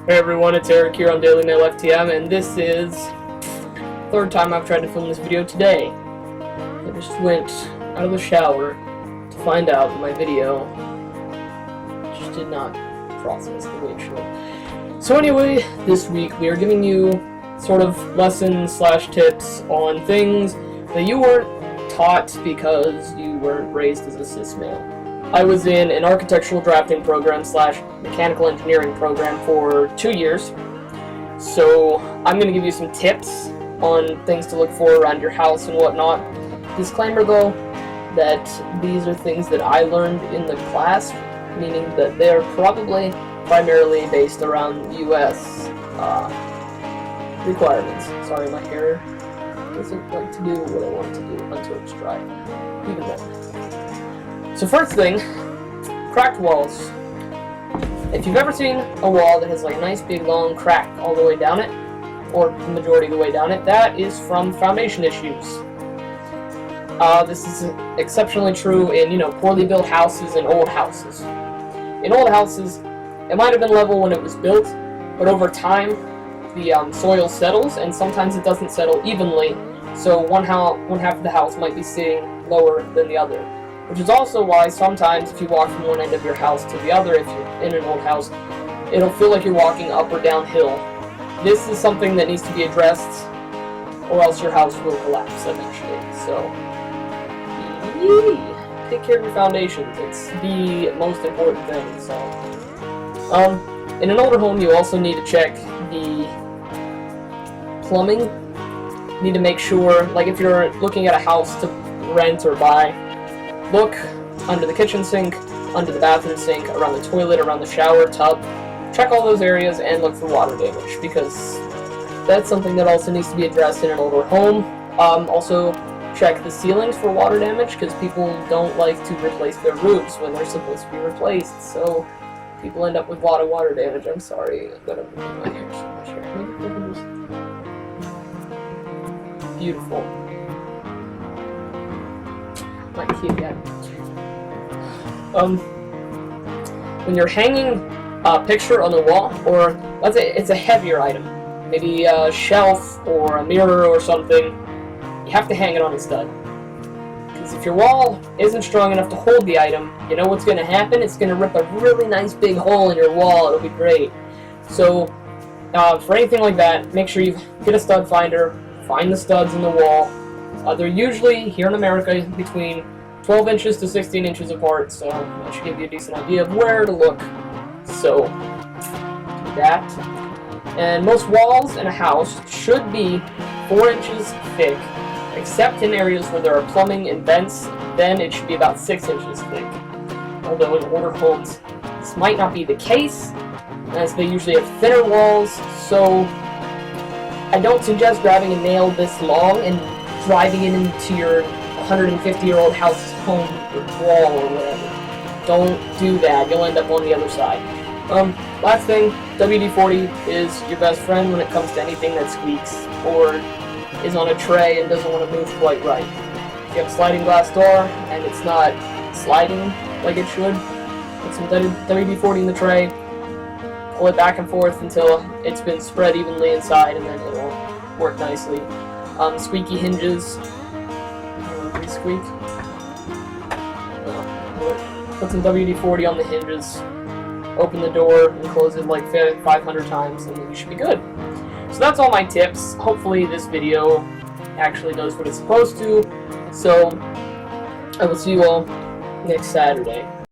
Hey everyone, it's Eric here on Daily Mail FTM, and this is the third time I've tried to film this video today. I just went out of the shower to find out that my video just did not process the way it should. So anyway, this week we are giving you sort of lessons/tips on things that you weren't taught because you weren't raised as a cis male. I was in an architectural drafting program / mechanical engineering program for 2 years. So I'm going to give you some tips on things to look for around your house and whatnot. Disclaimer though, that these are things that I learned in the class, meaning that they're probably primarily based around US requirements. Sorry, my hair doesn't like to do what I want it to do until it's dry. Even then. So first thing, cracked walls. If you've ever seen a wall that has like a nice big long crack all the way down it, or the majority of the way down it, that is from foundation issues. This is exceptionally true in, poorly built houses and old houses. In old houses, it might have been level when it was built, but over time, the soil settles, and sometimes it doesn't settle evenly, so one half of the house might be sitting lower than the other. Which is also why sometimes if you walk from one end of your house to the other, if you're in an old house, it'll feel like you're walking up or downhill. This is something that needs to be addressed, or else your house will collapse eventually. So, take care of your foundations. It's the most important thing. So, in an older home, you also need to check the plumbing. You need to make sure, like if you're looking at a house to rent or buy, look under the kitchen sink, under the bathroom sink, around the toilet, around the shower tub. Check all those areas and look for water damage, because that's something that also needs to be addressed in an older home. Also, check the ceilings for water damage, because people don't like to replace their roofs when they're supposed to be replaced, so people end up with a lot of water damage. I'm sorry, I'm gonna move my hair so much here. Maybe I can just... Beautiful. My kid yet. When you're hanging a picture on the wall, or let's say it's a heavier item, maybe a shelf or a mirror or something, you have to hang it on a stud. Because if your wall isn't strong enough to hold the item, you know what's going to happen? It's going to rip a really nice big hole in your wall. It'll be great. So, for anything like that, make sure you get a stud finder, find the studs in the wall. They're usually, here in America, between 12 inches to 16 inches apart, so that should give you a decent idea of where to look. So, do that. And most walls in a house should be 4 inches thick, except in areas where there are plumbing and vents, then it should be about 6 inches thick. Although in older homes, this might not be the case, as they usually have thinner walls, so I don't suggest grabbing a nail this long and driving it into your 150-year-old house's home wall or whatever. Don't do that. You'll end up on the other side. Last thing, WD-40 is your best friend when it comes to anything that squeaks or is on a tray and doesn't want to move quite right. If you have a sliding glass door and it's not sliding like it should, put some WD-40 in the tray, pull it back and forth until it's been spread evenly inside, and then it'll work nicely. Squeaky hinges. Re-squeak. Put some WD-40 on the hinges. Open the door and close it like 500 times, and then you should be good. So that's all my tips. Hopefully this video actually does what it's supposed to. So I will see you all next Saturday.